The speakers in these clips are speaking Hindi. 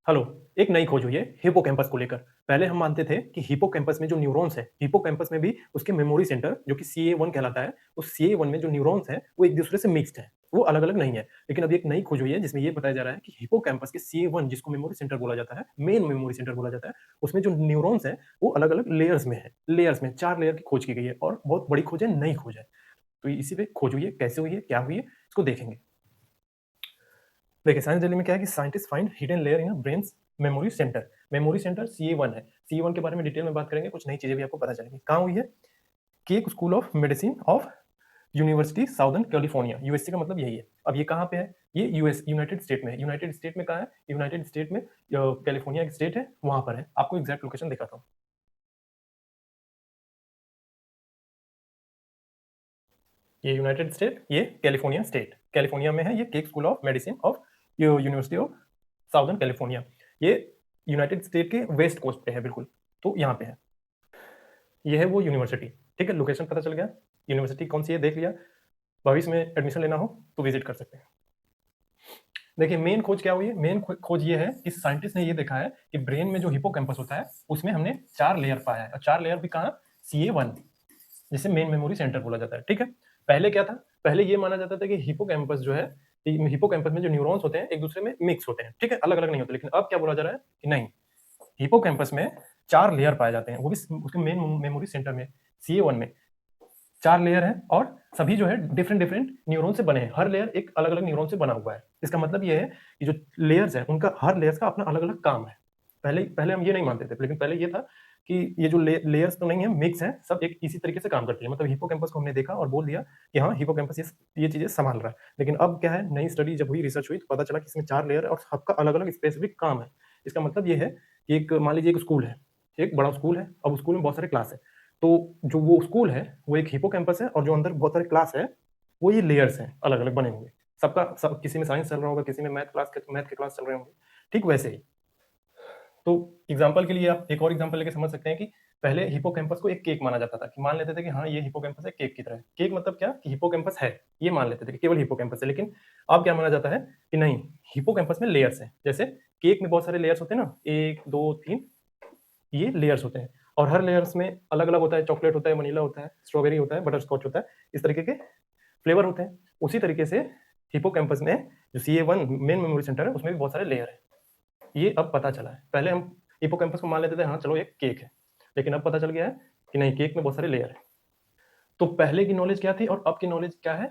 हेलो। एक नई खोज हुई है हिपोकैम्पस को लेकर। पहले हम मानते थे कि हिपोकैम्पस में जो न्यूरॉन्स है, हिपोकैम्पस में भी उसके मेमोरी सेंटर जो कि सीए1 कहलाता है, उस सीए1 में जो न्यूरॉन्स हैं, वो एक-दूसरे से मिक्स्ड हैं, वो अलग-अलग नहीं है। लेकिन अभी एक नई खोज हुई है जिसमें ये बताया जा रहा है कि हिपोकैम्पस के सीए1 जिसको मेमोरी सेंटर बोला जाता है, मेन मेमोरी सेंटर बोला जाता है, उसमें जो न्यूरॉन्स हैं, वो अलग-अलग लेयर्स में है। लेयर्स में 4 लेयर की खोज की गई है और बहुत बड़ी खोज है, नई खोज है। तो इसी पे खोज हुई है, कैसे हुई है, क्या हुई है, इसको देखेंगे। देखिए, साइंस डेली में क्या है कि scientist find hidden layer in brain's memory center. Memory center CA one है। सीए1 के बारे में डिटेल में बात करेंगे, कुछ नई चीजें भी आपको पता चलेंगी। कहाँ हुई है? Cake school of medicine of university southern California. USC का मतलब यही है। अब ये कहाँ पे है? ये यूएस यूनाइटेड स्टेट में है। यूनाइटेड स्टेट में कहाँ है? यूनाइटेड स्टेट में कैलिफोर्निया एक स्टेट है, वहां पर है। आपको एग्जैक्ट लोकेशन दिखाता हूँ। ये यूनाइटेड स्टेट, ये कैलिफोर्निया स्टेट, कैलिफोर्निया में है। ये cake school of medicine of university of southern California. ये यूनाइटेड स्टेट के वेस्ट कोस्ट पे है बिल्कुल। तो यहाँ पे है। ये है वो यूनिवर्सिटी। ठीक है, लोकेशन पता चल गया। यूनिवर्सिटी कौन सी है देख लिया। भविष्य में एडमिशन लेना हो तो विजिट कर सकते हैं। देखिए, मेन खोज क्या हुई है? मेन खोज ये है कि साइंटिस्ट ने ये देखा है कि ब्रेन में जो हिपोकैम्पस होता है उसमें हमने 4 लेयर पाया है, और 4 लेयर भी कहाँ? सीए1, जिसे मेन मेमोरी सेंटर बोला जाता है। ठीक है, पहले क्या था? पहले ये माना जाता था कि हिपोकैम्पस जो है, हिपोकैम्पस में जो न्यूरॉन्स होते हैं एक दूसरे में मिक्स होते हैं। ठीक है, अलग अलग नहीं होते। लेकिन अब क्या बोला जा रहा है कि नहीं, हिपोकैम्पस में 4 लेयर पाए जाते हैं, वो भी उसके मेन मेमोरी सेंटर में, सीए1 में 4 लेयर है, और सभी जो है डिफरेंट डिफरेंट न्यूरॉन से बने हैं। हर लेयर एक अलग अलग न्यूरॉन से बना हुआ है। इसका मतलब ये है कि जो लेयर्स है उनका, हर लेयर्स का अपना अलग अलग काम है। पहले पहले हम ये नहीं मानते थे, लेकिन पहले ये था कि ये जो लेयर्स तो नहीं है, मिक्स है, सब एक इसी तरीके से काम करती है। मतलब हिपोकैम्पस को हमने देखा और बोल दिया कि हाँ, हिपोकैम्पस ये चीजें संभाल रहा है। लेकिन अब क्या है, नई स्टडी जब हुई, रिसर्च हुई, तो पता चला कि इसमें 4 लेयर है और सबका अलग अलग स्पेसिफिक काम है। इसका मतलब ये है कि एक, मान लीजिए, एक स्कूल है, एक बड़ा स्कूल है। अब स्कूल में बहुत सारे क्लास है, तो जो वो स्कूल है वो एक हिपोकैम्पस है, और जो अंदर बहुत सारे क्लास है वो ये लेयर्स हैं, अलग अलग बने हुए। सबका सब, किसी में साइंस चल रहा होगा, किसी में मैथ के क्लास चल रहे होंगे। ठीक वैसे ही। तो एग्जाम्पल के लिए आप एक और एग्जाम्पल लेके समझ सकते हैं कि पहले हिपोकैम्पस को एक केक माना जाता था, कि मान लेते थे कि हाँ, ये हिपोकैम्पस है केक की तरह। केक मतलब क्या? कि हिपोकैम्पस है, ये मान लेते थे कि केवल हिपोकैम्पस है। लेकिन अब क्या माना जाता है कि नहीं, हिपोकैम्पस में लेयर्स है। जैसे केक में बहुत सारे लेयर्स होते हैं ना, 1 2 3, ये लेयर्स होते हैं, और हर लेयर्स में अलग अलग होता है। चॉकलेट होता है, वनीला होता है, स्ट्रॉबेरी होता है, बटर स्कॉच होता है, इस तरीके के फ्लेवर होते हैं। उसी तरीके से हिपोकैम्पस में जो सीए1 मेन मेमोरी सेंटर है, उसमें भी बहुत सारे लेयर है। ये अब पता चला है। पहले हम हिपोकैम्पस को मान लेते थे, हाँ चलो एक केक है, लेकिन अब पता चल गया है कि नहीं, केक में बहुत सारे लेयर है। तो पहले की नॉलेज क्या थी और अब की नॉलेज क्या है,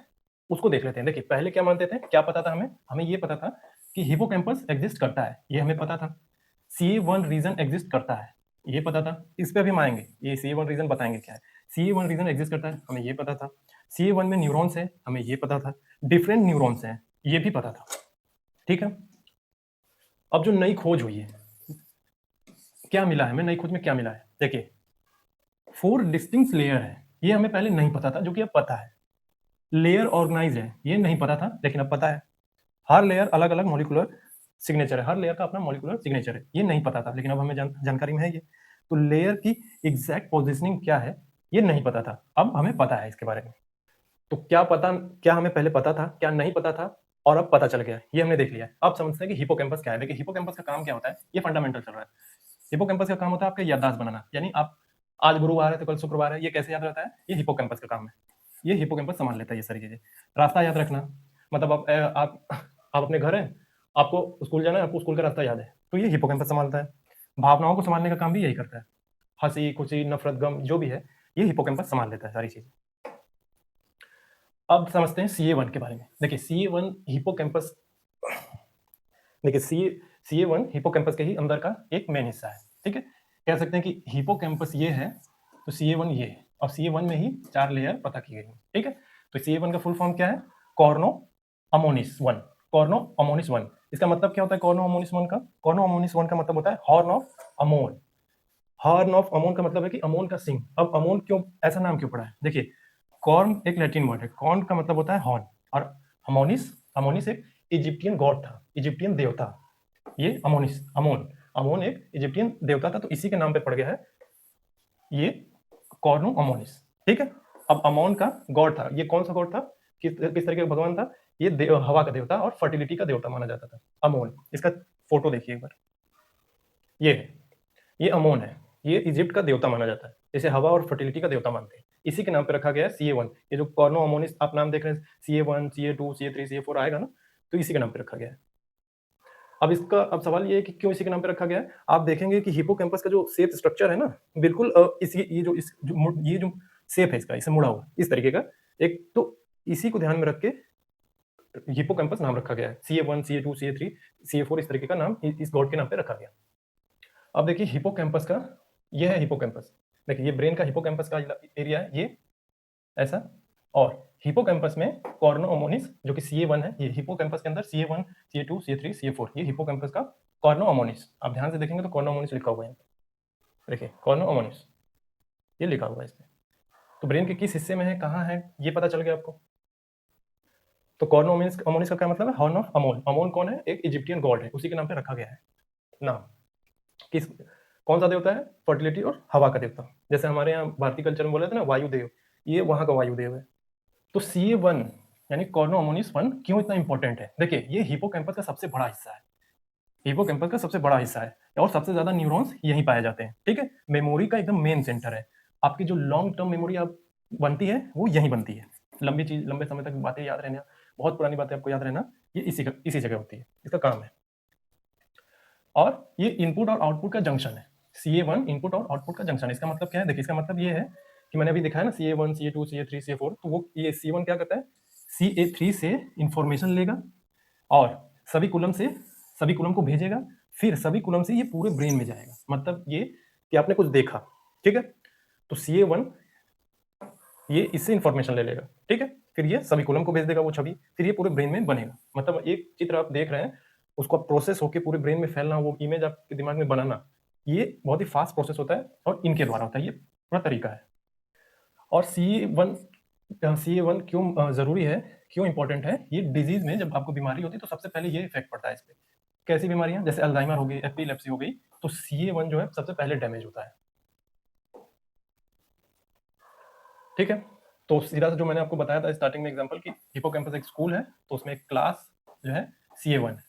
उसको देख लेते हैं। देखिए, पहले क्या मानते थे, क्या पता था हमें? हमें ये पता था कि हिपोकैम्पस एग्जिस्ट करता है, ये हमें पता था। सीए1 रीजन एग्जिस्ट करता है, ये पता था। इस पे भी हम आएंगे, ये सीए1 रीजन बताएंगे क्या है। सीए1 रीजन एग्जिस्ट करता है, हमें ये पता था। सीए1 में न्यूरॉन्स है, हमें ये पता था। डिफरेंट न्यूरॉन्स हैं, ये भी पता था। ठीक है, अब जो नई खोज हुई है, क्या मिला है हमें? नई खोज में क्या मिला है? देखिए, 4 डिस्टिंक्ट लेयर है, ये हमें पहले नहीं पता था, जो कि अब पता है। लेयर ऑर्गेनाइज है, ये नहीं पता था, लेकिन अब पता है। हर लेयर अलग अलग मॉलिक्यूलर सिग्नेचर है, हर लेयर का अपना मॉलिक्यूलर सिग्नेचर है, ये नहीं पता था, लेकिन अब हमें जानकारी में है ये। तो लेयर की एग्जैक्ट पोजिशनिंग क्या है, ये नहीं पता था, अब हमें पता है इसके बारे में। तो क्या पता, क्या हमें पहले पता था, क्या नहीं पता था, और अब पता चल गया, ये हमने देख लिया। अब समझते हैं कि हिपोकैम्पस क्या है। देखिए, हिपोकैम्पस का काम क्या होता है, ये फंडामेंटल चल रहा है। हिपोकैम्पस का काम होता है आपका याददाश्त बनाना, यानी आप आज गुरुवार है तो कल शुक्रवार है, ये कैसे याद रहता है? ये हिपोकैम्पस का काम है। ये हिपोकैम्पस संभाल लेता है ये सारी चीजें। रास्ता याद रखना, मतलब आप अपने घर हैं, आपको स्कूल जाना है, आपको स्कूल का रास्ता याद है, तो ये हिपोकैम्पस संभालता है। भावनाओं को संभालने का काम भी यही करता है। हंसी खुशी नफरत गम जो भी है, ये हिपोकैम्पस संभाल लेता है सारी चीजें। अब समझते हैं सीए1 के बारे में। देखिए, सीए1 हिपोकैम्पस, देखिए सीए1 हिपोकैम्पस के ही अंदर का एक मेन हिस्सा है। ठीक है, कह सकते हैं कि हिपोकैम्पस ये है, तो सीए1 ये है, और सीए1 में ही 4 लेयर पता की गई है। ठीक है, तो सीए1 का फुल फॉर्म क्या है? कॉर्नो अमोनिस 1। कॉर्नो अमोनिस 1, इसका मतलब क्या होता है? कॉर्नो अमोनिस 1 का, कॉर्नो अमोनिस 1 का मतलब होता है हॉर्न ऑफ अमोन। हॉर्न ऑफ अमोन का मतलब है कि अमोन का सिंग। अब अमोन क्यों, ऐसा नाम क्यों पड़ा है? देखिए, कॉर्न एक लैटिन वर्ड है, कॉर्न का मतलब होता है हॉर्न, और अमोनिस, अमोनिस एक इजिप्टियन गॉड था, इजिप्टियन देवता। ये अमोनिस, अमोन, अमोन एक इजिप्टियन देवता था, तो इसी के नाम पे पड़ गया है ये कॉर्नो अमोनिस। ठीक है, अब अमोन का गॉड था, ये कौन सा गॉड था, किस तरीके का भगवान था? ये हवा का देवता और फर्टिलिटी का देवता माना जाता था अमोन। इसका फोटो देखिए एक बार। ये है, ये अमोन है, ये इजिप्ट का देवता माना जाता है, जैसे हवा और फर्टिलिटी का देवता मानते हैं। इसी के नाम पे रखा गया है CA1। ये जो कॉर्नो अमोनिस आप नाम देख रहे हैं, CA1, CA2, CA3, CA4 आएगा ना, तो इसी के नाम पे रखा गया है। अब सवाल ये है कि क्यों इसी के नाम पे रखा गया है? आप देखेंगे कि हिप्पोकैम्पस का जो शेप स्ट्रक्चर है ना, बिल्कुल इसी ये जो शेप है इसका, इसे मुड़ा हुआ इस तरीके का, एक तो इसी को ध्यान में रख के हिप्पोकैम्पस नाम रखा गया है। CA1, CA2, CA3, CA4 इस तरीके का नाम इस गॉड के नाम पे रखा गया। अब देखिए हिप्पोकैम्पस का, ये है हिप्पोकैम्पस। देखिए ये ब्रेन का हिप्पोकैम्पस का एरिया है, ये ऐसा। और हिप्पोकैम्पस में कॉर्नो अमोनिस जो कि CA1 है, ये हिप्पोकैम्पस के अंदर CA1, CA2, CA3, CA4, ये हिप्पोकैम्पस का कॉर्नो अमोनिस। आप ध्यान से देखेंगे तो कॉर्नो अमोनिस लिखा हुआ है, देखिए कॉर्नो अमोनिस ये लिखा हुआ है इसमें। तो ब्रेन के किस हिस्से में है, कहाँ है, ये पता चल गया आपको। तो कॉर्नो अमोनिस का क्या मतलब है? Horn of अमोन। अमोन कौन है? एक इजिप्टियन गॉड है, उसी के नाम पे रखा गया है नाम। किस कौन सा देवता है? फर्टिलिटी और हवा का देवता। जैसे हमारे यहाँ भारतीय कल्चर में बोले थे ना वायुदेव, ये वहां का वायुदेव है। तो CA1 यानी कॉर्नो अमोनिस 1 क्यों इतना इंपॉर्टेंट है? देखिए ये हिप्पोकैम्पस का सबसे बड़ा हिस्सा है, हिप्पोकैम्पस का सबसे बड़ा हिस्सा है, और सबसे ज्यादा न्यूरॉन्स यहीं पाए जाते हैं। ठीक है, मेमोरी का एकदम मेन सेंटर है। आपकी जो लॉन्ग टर्म मेमोरी आप बनती है वो यहीं बनती है। लंबी चीज, लंबे समय तक बातें याद रहना, बहुत पुरानी बातें आपको याद रहना, ये इसी जगह होती है, इसका काम है। और ये इनपुट और आउटपुट का जंक्शन है। CA1 इनपुट और आउटपुट का जंक्शन है। इसका मतलब क्या है? देखिए इसका मतलब ये है कि मैंने अभी दिखाया ना CA1, CA2, CA3, CA4, तो वो ये CA1 क्या करता है? CA3 से इंफॉर्मेशन लेगा और सभी कुलम को भेजेगा, फिर सभी कुलम से ये पूरे ब्रेन में जाएगा। मतलब ये कि आपने कुछ देखा, ठीक है, तो CA1 ये इससे इंफॉर्मेशन ले लेगा, ठीक है, फिर ये सभी कुलम को भेज देगा वो छवि, फिर ये पूरे ब्रेन में बनेगा। मतलब एक चित्र आप देख रहे हैं, उसको प्रोसेस होकर पूरे ब्रेन में फैलना, वो इमेज आपके दिमाग में बनाना, ये बहुत ही फास्ट प्रोसेस होता है और इनके द्वारा होता है, ये पूरा तरीका है। और CA1 क्यों जरूरी है, क्यों इंपॉर्टेंट है? ये डिजीज में जब आपको बीमारी होती है तो सबसे पहले ये इफेक्ट पड़ता है इस पे। कैसी बीमारियां? जैसे अल्जाइमर हो गई, एपिलेप्सी हो गई, तो CA1 जो है सबसे पहले डैमेज होता है। ठीक है, तो सीधा से जो मैंने आपको बताया था स्टार्टिंग में एग्जांपल कि हिप्पोकैम्पस एक स्कूल है, तो उसमें एक क्लास जो है CA1 है,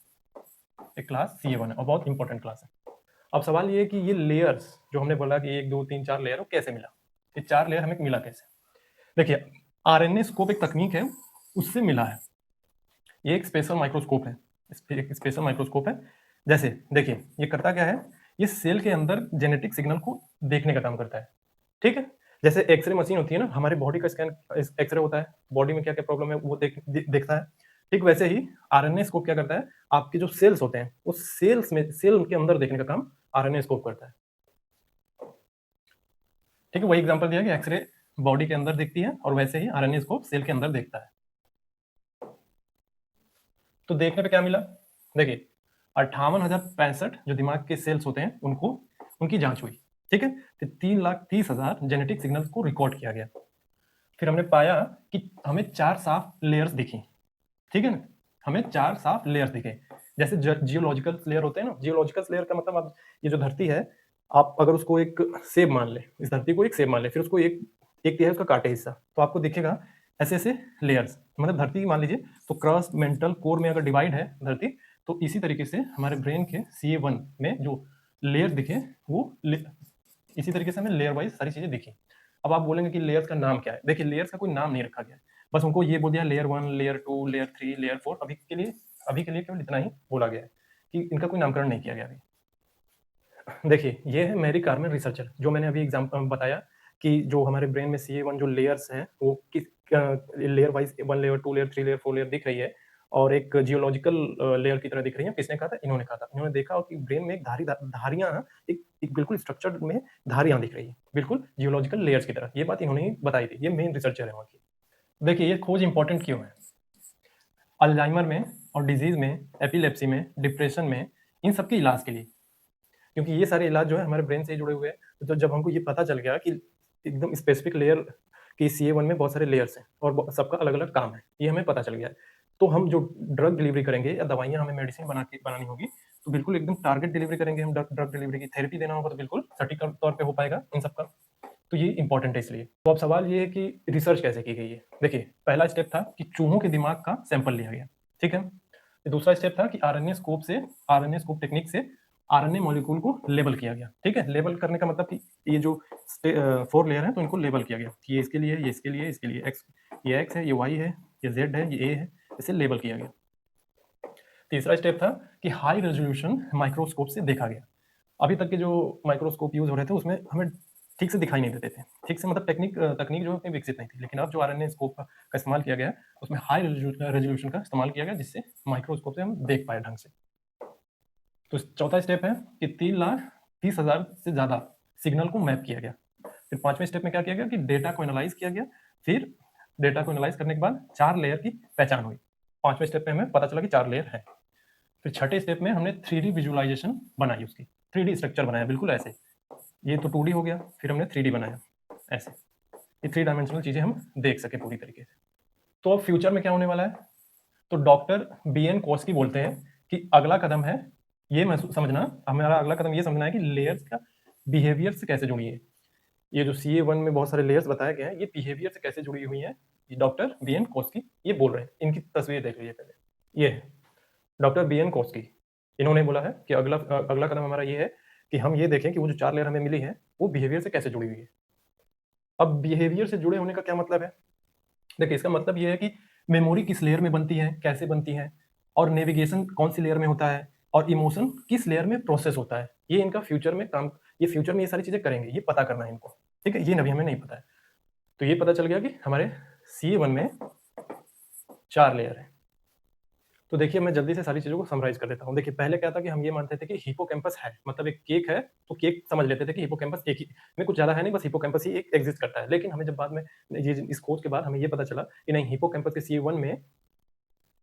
एक क्लास CA1 है और बहुत इंपॉर्टेंट क्लास है। अब सवाल ये है कि ये लेयर्स जो हमने बोला कि 1 2 3 4 लेयर, वो कैसे मिला? ये 4 लेयर हमें मिला कैसे? देखिए RNA स्कोप एक तकनीक है, उससे मिला है। ये एक स्पेशल माइक्रोस्कोप है, एक स्पेशल माइक्रोस्कोप है। जैसे देखिए ये करता क्या है, ये सेल के अंदर जेनेटिक सिग्नल को देखने का काम करता है। ठीक है, जैसे एक्सरे मशीन होती है ना, हमारे बॉडी का स्कैन एक्सरे होता है, बॉडी में क्या क्या प्रॉब्लम है वो देखता है। ठीक वैसे ही RNA स्कोप क्या करता है, आपके जो सेल्स होते हैं उस सेल के अंदर देखने का काम RNA स्कोप करता है। ठीक है, वही एग्जांपल दिया कि एक्सरे बॉडी के अंदर दिखती है और वैसे ही RNA स्कोप सेल के अंदर देखता है। तो देखने पे क्या मिला? देखिए 58,065 जो दिमाग के सेल्स होते हैं उनको, उनकी जांच हुई। ठीक है, तो 3,30,000 जेनेटिक सिग्नल्स को रिकॉर्ड किया गया। फिर हमने पाया कि हमें 4 साफ लेयर्स दिखी। ठीक है ना, हमें 4 साफ लेयर्स दिखे। जैसे जियोलॉजिकल लेयर होते हैं ना, जियोलॉजिकल लेयर का मतलब आप ये जो धरती है, आप अगर उसको एक सेब मान ले, इस धरती को एक सेब मान ले, फिर उसको एक एक तिहाई उसका काटे हिस्सा, तो आपको दिखेगा ऐसे ऐसे लेयर्स। मतलब धरती मान लीजिए तो क्रस्ट मेंटल कोर में अगर डिवाइड है धरती, तो इसी तरीके से हमारे ब्रेन के CA1 में जो लेयर दिखे वो इसी तरीके से हमें लेयर वाइज सारी चीजें दिखी। अब आप बोलेंगे कि लेयर्स का नाम क्या है? देखिए लेयर्स का कोई नाम नहीं रखा गया है, बस उनको ये बोल दिया लेयर 1, लेयर 2, लेयर 3, लेयर 4। अभी के लिए केवल इतना ही बोला गया है कि इनका कोई नामकरण नहीं किया गया अभी। देखिए ये है मैरी कार्मेन रिसर्चर, जो मैंने अभी एग्जाम्पल बताया कि जो हमारे ब्रेन में CA1 जो लेयर्स हैं वो किस layer wise 1 layer 2 layer 3 layer 4 layer दिख रही है, और एक जियोलॉजिकल लेयर की तरह दिख रही है। किसने कहा था? इन्होंने कहा था। इन्होंने देखा कि ब्रेन में एक धारियां, एक बिल्कुल स्ट्रक्चर में धारियां दिख रही है, बिल्कुल जियोलॉजिकल लेयर्स की तरह। ये बात इन्होंने ही बताई थी, ये मेन रिसर्चर है वहाँ की। देखिए ये खोज इंपॉर्टेंट क्यों है? अल्जाइमर में और डिजीज में, एपिलेप्सी में, डिप्रेशन में, इन सब के इलाज के लिए, क्योंकि ये सारे इलाज जो है हमारे ब्रेन से ही जुड़े हुए हैं। तो जब हमको ये पता चल गया कि एकदम स्पेसिफिक लेयर की CA1 में बहुत सारे लेयर्स हैं और सबका अलग अलग काम है, ये हमें पता चल गया है, तो हम जो ड्रग डिलीवरी करेंगे या दवाइयाँ हमें मेडिसिन बनानी होगी, तो बिल्कुल एकदम टारगेट डिलीवरी करेंगे हम। ड्रग डिलीवरी की थेरेपी देना होगा तो बिल्कुल सटीक तौर पे हो पाएगा इन सबका। तो ये इंपॉर्टेंट है इसलिए। तो अब सवाल ये है कि रिसर्च कैसे की गई है। देखिए पहला स्टेप था कि चूहों के दिमाग का सैंपल लिया गया, ठीक है। दूसरा स्टेप था कि RNA स्कोप टेक्निक से आरएनए मॉलिक्यूल को लेबल किया गया। ठीक है, लेबल करने का मतलब कि ये जो 4 लेयर है तो इनको लेबल किया गया कि ये इसके लिए, ये इसके लिए, इसके लिए एक्स, ये एक्स है, ये वाई है, ये जेड है, ये ए है, इसे लेबल किया गया। तीसरा स्टेप था कि हाई रेजोल्यूशन माइक्रोस्कोप से देखा गया। अभी तक के जो माइक्रोस्कोप यूज हो रहे थे उसमें हमें ठीक से दिखाई नहीं देते थे, ठीक से मतलब तकनीक जो है विकसित नहीं थी। लेकिन अब जो आरएनए स्कोप का इस्तेमाल किया गया उसमें हाई रेजोल्यूशन का इस्तेमाल किया गया, जिससे माइक्रोस्कोप से हम देख पाए ढंग से। तो चौथा स्टेप है कि 3,30,000 से ज्यादा सिग्नल को मैप किया गया। फिर पांचवें स्टेप में क्या किया गया कि डेटा को एनालाइज किया गया। फिर डेटा को एनालाइज करने के बाद 4 लेयर की पहचान हुई। पांचवें स्टेप में हमें पता चला कि 4 लेयर है। फिर छठे स्टेप में हमने 3D विजुअलाइजेशन बनाई, उसकी 3D स्ट्रक्चर बनाया, बिल्कुल ऐसे। ये तो 2D हो गया, फिर हमने 3D बनाया ऐसे, ये 3 डायमेंशनल चीजें हम देख सके पूरी तरीके से। तो अब फ्यूचर में क्या होने वाला है, तो डॉक्टर BN कोस्की बोलते हैं कि अगला कदम है ये समझना, हमारा अगला कदम ये समझना है कि लेयर्स का बिहेवियर से कैसे जुड़ी है। ये जो CA1 में बहुत सारे लेयर्स बताए गए हैं, ये बिहेवियर से कैसे जुड़ी हुई है, डॉक्टर BN कोस्की ये बोल रहे हैं। इनकी तस्वीर देख लीजिए पहले, ये डॉक्टर BN कोस्की। इन्होंने बोला है कि अगला अगला कदम हमारा ये है कि हम ये देखें कि वो जो 4 लेयर हमें मिली है वो बिहेवियर से कैसे जुड़ी हुई है। अब बिहेवियर से जुड़े होने का क्या मतलब है, देखिए इसका मतलब ये है कि मेमोरी किस लेयर में बनती है, कैसे बनती है, और नेविगेशन कौन सी लेयर में होता है, और इमोशन किस लेयर में प्रोसेस होता है। ये इनका फ्यूचर में काम, ये फ्यूचर में ये सारी चीजें करेंगे, ये पता करना है इनको। ठीक है, ये अभी हमें नहीं पता है। तो ये पता चल गया कि हमारे CA1 में 4 लेयर है। तो देखिए मैं जल्दी से सारी चीज़ों को समराइज़ कर देता हूँ। देखिए पहले क्या था कि हम ये मानते थे कि हिप्पोकैम्पस है, मतलब एक केक है, तो केक समझ लेते थे कि हिप्पोकैम्पस एक ही में कुछ ज़्यादा है नहीं, बस हिप्पोकैम्पस ही एक एग्ज़िस्ट करता है। लेकिन हमें जब बाद में ये इस खोज के बाद हमें ये पता चला कि नहीं, हिप्पोकैम्पस के CA1 में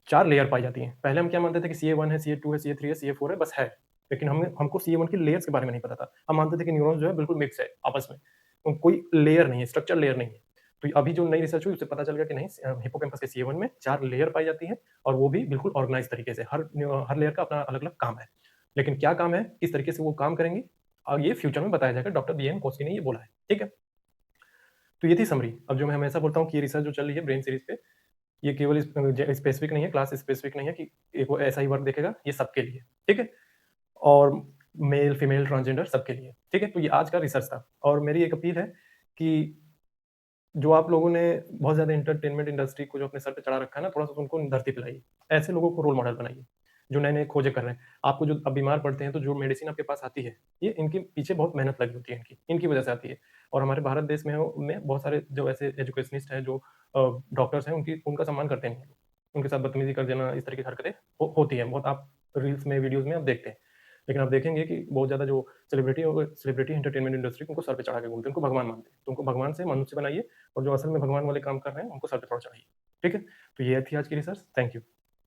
4 लेयर पाई जाती हैं। पहले हम क्या मानते थे कि CA1 है, CA2 है, CA3 है, CA4 है, बस है। लेकिन हमको CA1 की लेयर्स के बारे में नहीं पता था। हम मानते थे कि न्यूरॉन्स जो है बिल्कुल मिक्स है आपस में, कोई लेयर नहीं है, स्ट्रक्चर लेयर नहीं है। तो अभी जो नई रिसर्च हुई उससे पता चल गया कि नहीं, हिप्पोकैम्पस के CA1 में 4 लेयर पाई जाती है, और वो भी बिल्कुल ऑर्गेनाइज तरीके से। हर लेयर का अपना अलग-अलग काम है। लेकिन क्या काम है, किस तरीके से वो काम करेंगे, ये फ्यूचर में बताया जाएगा। डॉक्टर BN कोस्की ने ये बोला है। ठीक है? तो ये थी समरी। अब जो मैं हमेशा बोलता हूँ कि ये रिसर्च जो चल रही है ब्रेन सीरीज पे, ये केवल स्पेसिफिक नहीं है, क्लास स्पेसिफिक नहीं है कि एक वो ऐसा ही वर्क देखेगा, ये सबके लिए। ठीक है? और मेल, फीमेल, ट्रांसजेंडर सबके लिए। ठीक है? तो ये आज का रिसर्च था, और मेरी एक अपील है कि जो आप लोगों ने बहुत ज़्यादा एंटरटेनमेंट इंडस्ट्री को जो अपने सर पे चढ़ा रखा है ना, थोड़ा-सा उनको धरती पे लाइए। ऐसे लोगों को रोल मॉडल बनाइए, जो नए-नए खोजें कर रहे हैं। आपको जो अब बीमार पड़ते हैं, तो जो मेडिसिन आपके पास आती है, ये इनके पीछे बहुत मेहनत लगी होती है इनकी वजह से आती है। और हमारे भारत देश में बहुत सारे जो ऐसे एजुकेशनिस्ट हैं, जो डॉक्टर्स हैं, उनका सम्मान करते नहीं हैं लोग। उनके साथ बदतमीज़ी कर देना, इस तरह की हरकतें होती हैं बहुत, आप रील्स में, वीडियोज़ में आप देखते हैं। लेकिन आप देखेंगे कि बहुत ज़्यादा जो सेलिब्रिटी एंटरटेनमेंट इंडस्ट्री उनको सर पे चढ़ा के घूमते हैं, उनको भगवान मानते हैं। तो उनको भगवान से मनुष्य बनाइए, और जो असल में भगवान वाले काम कर रहे हैं उनको सर पे थोड़ा चढ़ाइए। ठीक है? तो ये थी आज की रिसर्च। Thank you.